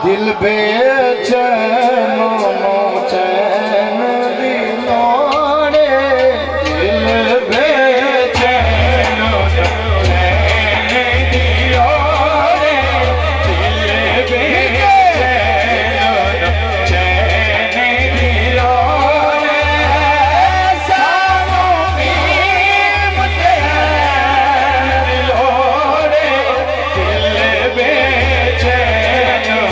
दिल बेचैनो चैन दिलोड़े दिल बेचैनो चैन दिलोड़े दिल बेचैनो चैन दिलोड़े सानू नीम चैन दिलोड़े दिल बेचैनो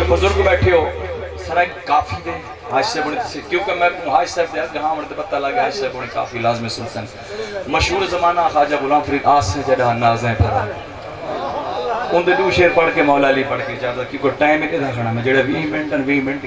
बुजुर्ग बैठे हो सर काफी दे हाज से बड़े क्योंकि मैं हाज साहब दे जहां मरते पता लगे हाज साहब बड़े काफी लाजमी सुल्तान मशहूर जमाना ख्वाजा गुलाम फरीद आस से जड़ा नाज़ें फरा उनके दो शेर पढ़ के मौला अली पढ़ के ज्यादा क्योंकि टाइम इतना खड़ा मैं जेड़ा 20 मिनट